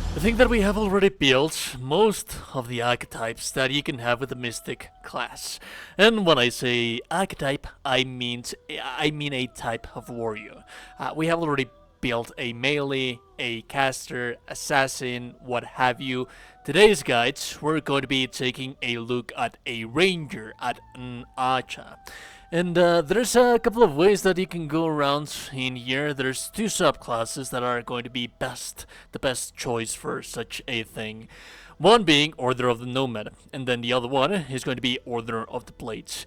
I think that we have already built most of the archetypes that you can have with the Mystic class. And when I say archetype, I mean a type of warrior. We have already built a melee, a caster, assassin, what have you. Today's guides, we're going to be taking a look at a ranger, at an archer. And there's a couple of ways that you can go around in here. There's two subclasses that are going to be the best choice for such a thing. One being Order of the Nomad, and then the other one is going to be Order of the Blades.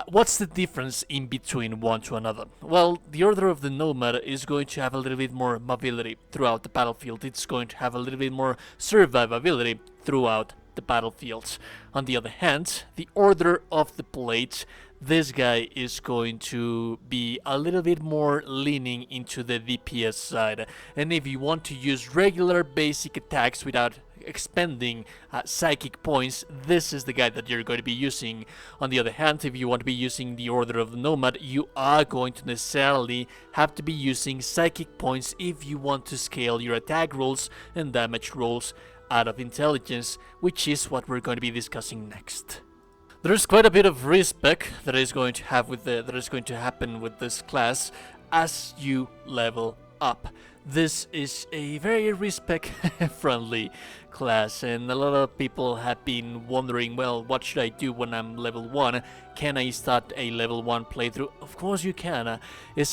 What's the difference in between one to another? Well, the Order of the Nomad is going to have a little bit more mobility throughout the battlefield. It's going to have a little bit more survivability throughout the battlefield. On the other hand, the Order of the Blades, this guy is going to be a little bit more leaning into the DPS side. And if you want to use regular basic attacks without expending psychic points, this is the guy that you're going to be using. On the other hand, if you want to be using the Order of the Nomad, you are going to necessarily have to be using psychic points if you want to scale your attack rolls and damage rolls out of intelligence, which is what we're going to be discussing next. There's quite a bit of respec that is going to happen with this class as you level up. This is a very respec friendly class, and a lot of people have been wondering, well, what should I do when I'm level 1? Can I start a level 1 playthrough? Of course you can. You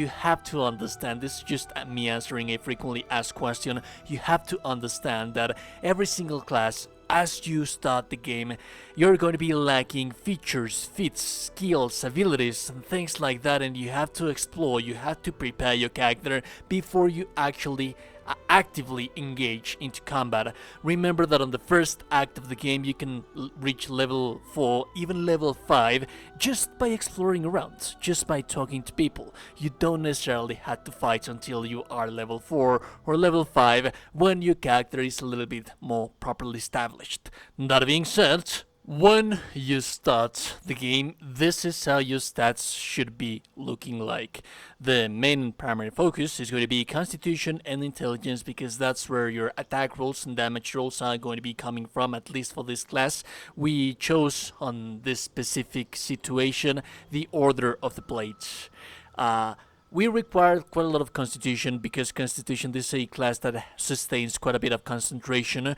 have to understand, this is just me answering a frequently asked question. You have to understand that every single class, as you start the game, you're going to be lacking features, feats, skills, abilities, and things like that, and you have to explore, you have to prepare your character before you actually actively engage into combat. Remember that on the first act of the game you can reach level 4, even level 5, just by exploring around, just by talking to people. You don't necessarily have to fight until you are level 4 or level 5 when your character is a little bit more properly established. That being said, when you start the game, this is how your stats should be looking like. The main and primary focus is going to be Constitution and Intelligence, because that's where your attack rolls and damage rolls are going to be coming from, at least for this class. We chose, on this specific situation, the Order of the Blades. We require quite a lot of Constitution, because Constitution, this is a class that sustains quite a bit of concentration,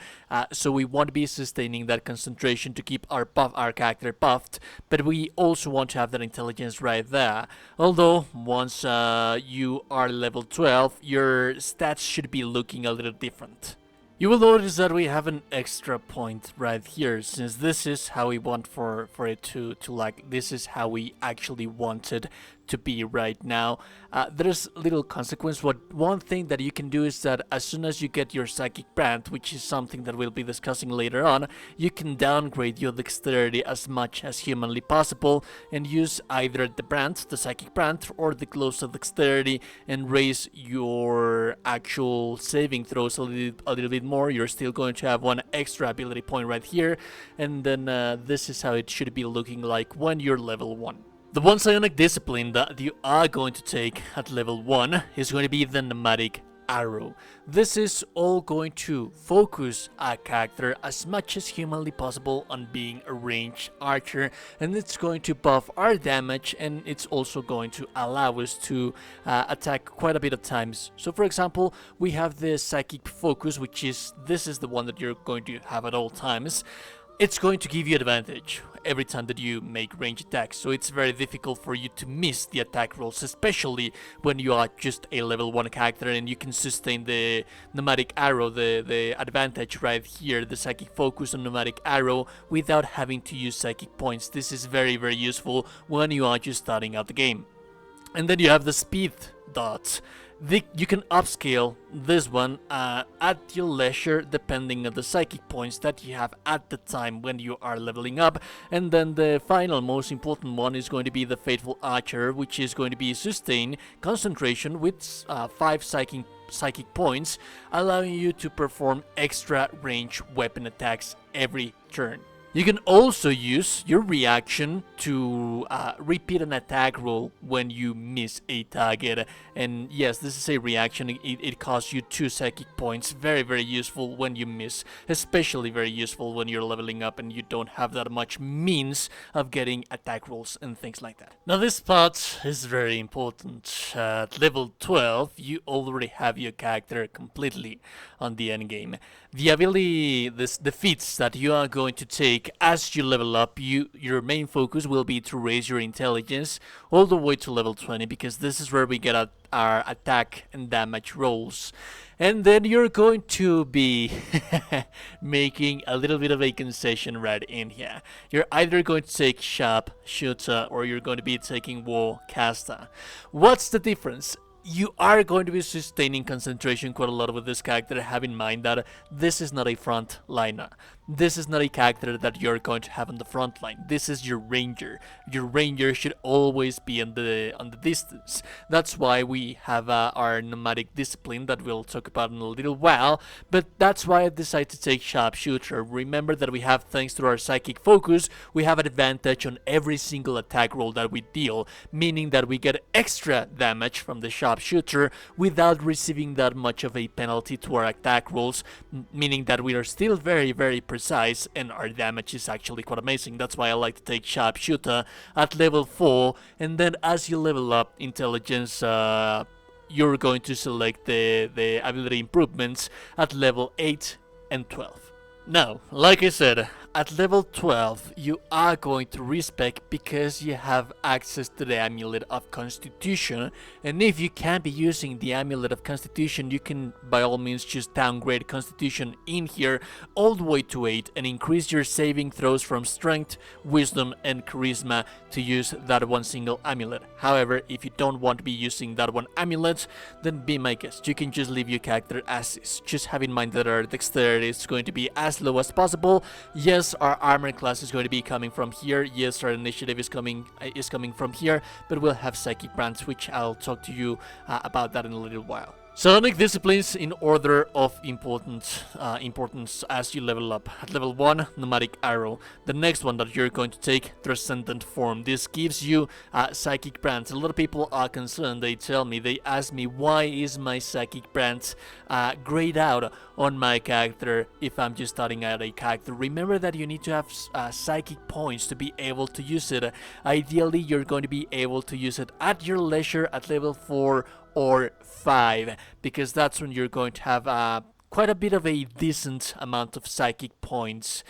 so we want to be sustaining that concentration to keep our character buffed, but we also want to have that intelligence right there. Although, once you are level 12, your stats should be looking a little different. You will notice that we have an extra point right here, since this is how we want for it to like, this is how we actually want it to be right now. There's little consequence. One thing that you can do is that as soon as you get your psychic brand, which is something that we'll be discussing later on, you can downgrade your dexterity as much as humanly possible and use either the brand, the psychic brand, or the gloves of dexterity, and raise your actual saving throws a little bit more. You're still going to have one extra ability point right here, and then this is how it should be looking like when you're level 1. The one psionic discipline that you are going to take at level 1 is going to be the Nomadic Arrow. This is all going to focus our character as much as humanly possible on being a ranged archer, and it's going to buff our damage, and it's also going to allow us to attack quite a bit of times. So for example, we have the psychic focus, which is, this is the one that you're going to have at all times. It's going to give you advantage every time that you make range attacks, so it's very difficult for you to miss the attack rolls, especially when you are just a level 1 character and you can sustain the Nomadic Arrow, the advantage right here, the psychic focus on Nomadic Arrow, without having to use psychic points. This is very, very useful when you are just starting out the game. And then you have the speed dot. You can upscale this one at your leisure, depending on the psychic points that you have at the time when you are leveling up. And then the final, most important one is going to be the Faithful Archer, which is going to be sustain concentration with 5 psychic points, allowing you to perform extra range weapon attacks every turn. You can also use your reaction to repeat an attack roll when you miss a target. And yes, this is a reaction. It costs you 2 psychic points. Very, very useful when you miss. Especially very useful when you're leveling up and you don't have that much means of getting attack rolls and things like that. Now this part is very important. At level 12, you already have your character completely on the end game. The ability, the feats that you are going to take as you level up, your main focus will be to raise your intelligence all the way to level 20, because this is where we get our attack and damage rolls. And then you're going to be making a little bit of a concession right in here. You're either going to take Sharp Shooter or you're going to be taking War Caster. What's the difference? You are going to be sustaining concentration quite a lot with this character. Have in mind that this is not a front liner. This is not a character that you're going to have on the front line. This is your ranger. Your ranger should always be on the distance. That's why we have our nomadic discipline that we'll talk about in a little while. But that's why I decided to take Sharpshooter. Remember that we have, thanks to our psychic focus, we have an advantage on every single attack roll that we deal, meaning that we get extra damage from the Sharpshooter without receiving that much of a penalty to our attack rolls, meaning that we are still very, very precise and our damage is actually quite amazing. That's why I like to take Sharpshooter at level 4, and then as you level up intelligence, you're going to select the ability improvements at level 8 and 12. Now, like I said, at level 12 you are going to respec because you have access to the Amulet of Constitution, and if you can't be using the Amulet of Constitution, you can by all means just downgrade Constitution in here all the way to 8 and increase your saving throws from Strength, Wisdom and Charisma to use that one single amulet. However, if you don't want to be using that one amulet, then be my guest, you can just leave your character as is. Just have in mind that our dexterity is going to be as low as possible. Yes, our armor class is going to be coming from here. Yes, our initiative is coming from here, but we'll have psychic brands, which I'll talk to you about that in a little while. Sonic disciplines in order of importance as you level up. At level 1, Nomadic Arrow. The next one that you're going to take, Transcendent Form. This gives you Psychic Brands. A lot of people are concerned. They ask me, why is my Psychic Brands grayed out on my character if I'm just starting out a character? Remember that you need to have Psychic points to be able to use it. Ideally, you're going to be able to use it at your leisure at level 4 or 5, because that's when you're going to have quite a bit of a decent amount of psychic points.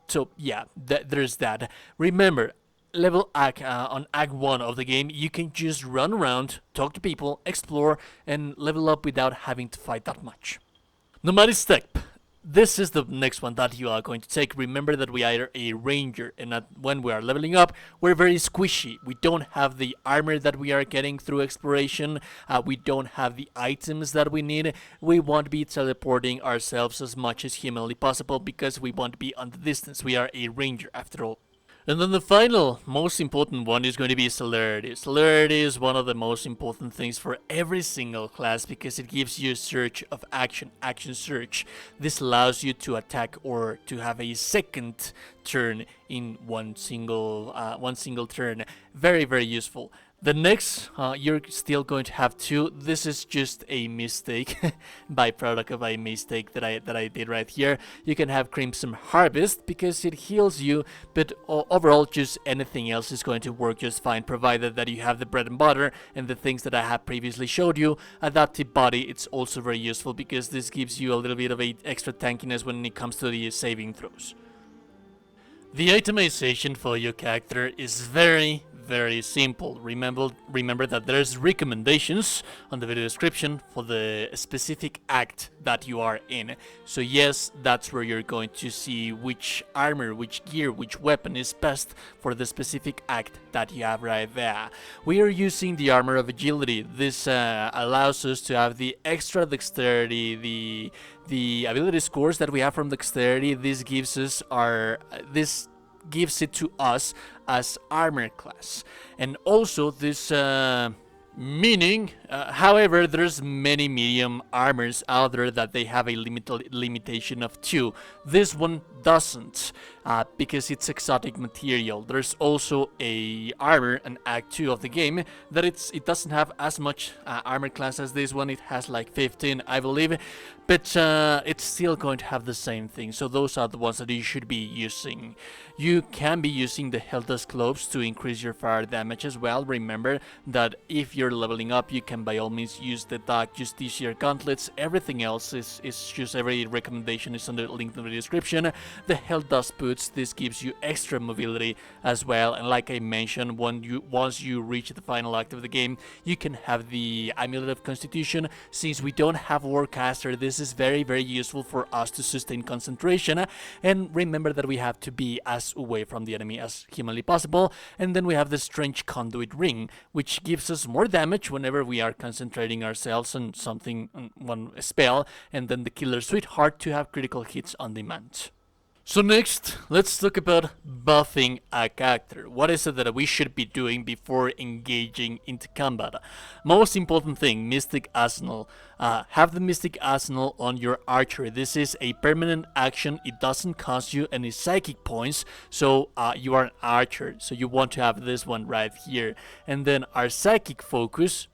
So yeah, there's that. Remember, level on Act 1 of the game, you can just run around, talk to people, explore, and level up without having to fight that much. Nomadic Step. This is the next one that you are going to take. Remember that we are a ranger, and when we are leveling up, we're very squishy. We don't have the armor that we are getting through exploration. We don't have the items that we need. We want to be teleporting ourselves as much as humanly possible because we want to be on the distance. We are a ranger after all. And then the final, most important one is going to be Celerity. Celerity is one of the most important things for every single class because it gives you a surge of action surge. This allows you to attack or to have a second turn in one single turn. Very, very useful. The next, you're still going to have 2. This is just a mistake, byproduct of a mistake that I did right here. You can have Crimson Harvest because it heals you, but overall, just anything else is going to work just fine, provided that you have the bread and butter and the things that I have previously showed you. Adaptive Body, it's also very useful because this gives you a little bit of a extra tankiness when it comes to the saving throws. The itemization for your character is very, very simple. Remember that there's recommendations on the video description for the specific act that you are in. So yes, that's where you're going to see which armor, which gear, which weapon is best for the specific act that you have right there. We are using the armor of agility. This allows us to have the extra dexterity, the ability scores that we have from dexterity. This gives it to us as armor class, and also this meaning however, there's many medium armors out there that they have a limitation of 2. This one doesn't. because it's exotic material. There's also a armor in Act 2 of the game that it doesn't have as much armor class as this one. It has like 15, I believe, but it's still going to have the same thing. So those are the ones that you should be using. You can be using the Helda's Globes to increase your fire damage as well. Remember that if you're leveling up, you can by all means use the Dark Justiciar gauntlets. Everything else is just, every recommendation is on the link in the description. The Helda's Boots, this gives you extra mobility as well, and like I mentioned, once you reach the final act of the game, you can have the Amulet of Constitution. Since we don't have Warcaster, this is very useful for us to sustain concentration. And remember that we have to be as away from the enemy as humanly possible. And then we have the Strange Conduit Ring, which gives us more damage whenever we are concentrating ourselves on something, on one spell, and then the Killer Sweetheart to have critical hits on demand. So next, let's talk about buffing a character. What is it that we should be doing before engaging into combat? Most important thing, Mystic Arsenal. Have the Mystic Arsenal on your archer. This is a permanent action. It doesn't cost you any psychic points, so you are an archer. So you want to have this one right here. And then our psychic focus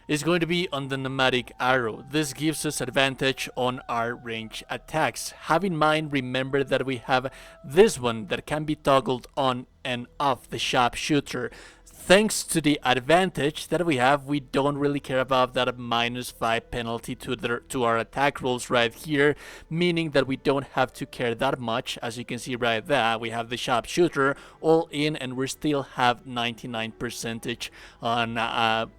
is going to be on the Nomadic Arrow. This gives us advantage on our range attacks. Have in mind, remember that we have this one that can be toggled on and off, the Sharpshooter. Thanks to the advantage that we have, we don't really care about that -5 penalty to our attack rolls right here, meaning that we don't have to care that much. As you can see right there, we have the Sharpshooter all in, and we still have 99% on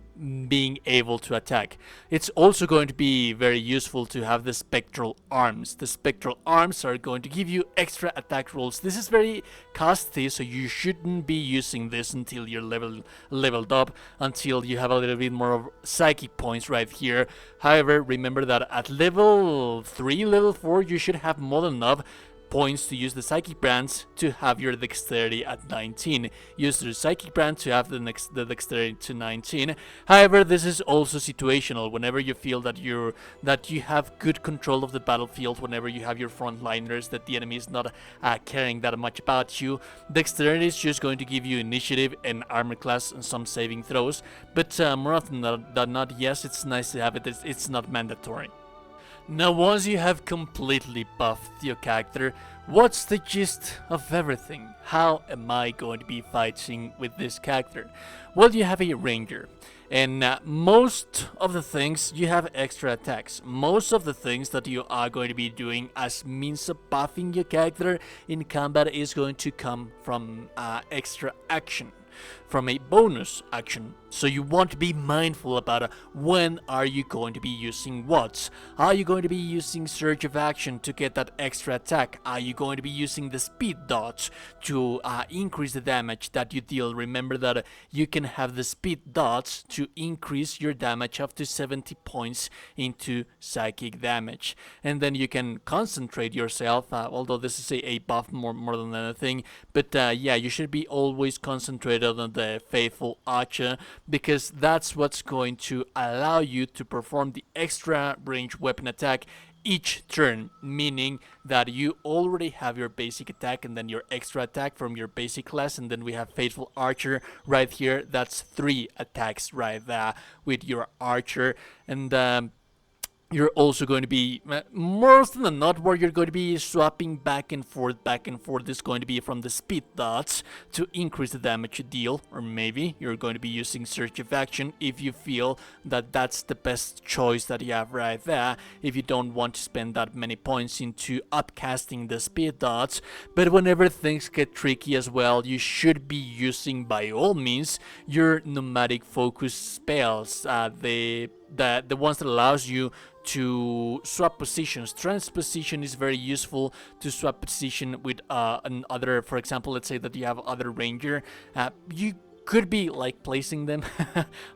being able to attack. It's also going to be very useful to have the Spectral Arms. The Spectral Arms are going to give you extra attack rolls. This is very costly, so you shouldn't be using this until you're leveled up, until you have a little bit more of psychic points right here. However, remember that at level 3, level 4, you should have more than enough points to use the Psychic Brands to have your dexterity at 19. Use the Psychic Brand to have the dexterity to 19. However, this is also situational. Whenever you feel that you have good control of the battlefield, whenever you have your frontliners, that the enemy is not caring that much about you, dexterity is just going to give you initiative and armor class and some saving throws. But more often than not, yes, it's nice to have it. It's not mandatory. Now, once you have completely buffed your character, what's the gist of everything? How am I going to be fighting with this character? Well, you have a ranger, and most of the things you have extra attacks. Most of the things that you are going to be doing as means of buffing your character in combat is going to come from extra action, from a bonus action. So you want to be mindful about when are you going to be using what. Are you going to be using Surge of Action to get that extra attack? Are you going to be using the Speed Dodge to increase the damage that you deal? Remember that you can have the Speed Dodge to increase your damage up to 70 points into psychic damage. And then you can concentrate yourself, although this is a buff more than anything. But yeah, you should be always concentrated on the Faithful Archer, because that's what's going to allow you to perform the extra range weapon attack each turn, meaning that you already have your basic attack and then your extra attack from your basic class, and then we have Faithful Archer right here. That's 3 attacks right there with your archer. And you're also going to be, more often than not, where you're going to be swapping back and forth is going to be from the speed dots to increase the damage you deal, or maybe you're going to be using Surge of Action if you feel that that's the best choice that you have right there, if you don't want to spend that many points into upcasting the speed dots. But whenever things get tricky as well, you should be using, by all means, your nomadic focus spells, the ones that allows you to swap positions. Transposition is very useful to swap position with another. For example, let's say that you have other ranger. You could be like placing them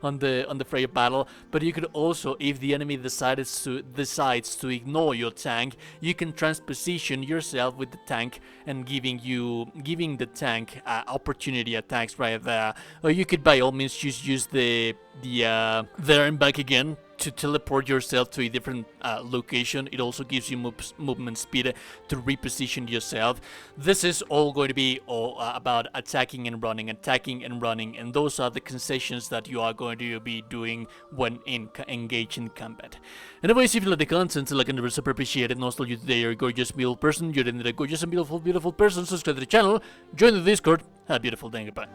on the fray of battle, but you could also, if the enemy decides to ignore your tank, you can transposition yourself with the tank and giving the tank opportunity attacks right there. Or you could by all means just use the there and back again to teleport yourself to a different location. It also gives you movement speed to reposition yourself. This is all going to be about attacking and running, and those are the concessions that you are going to be doing when engaged in combat. Anyways, if you like the content, like and never super appreciate it, and also you today are a gorgeous, beautiful person, you're indeed a gorgeous and beautiful person, subscribe to the channel, join the Discord, have a beautiful day, goodbye.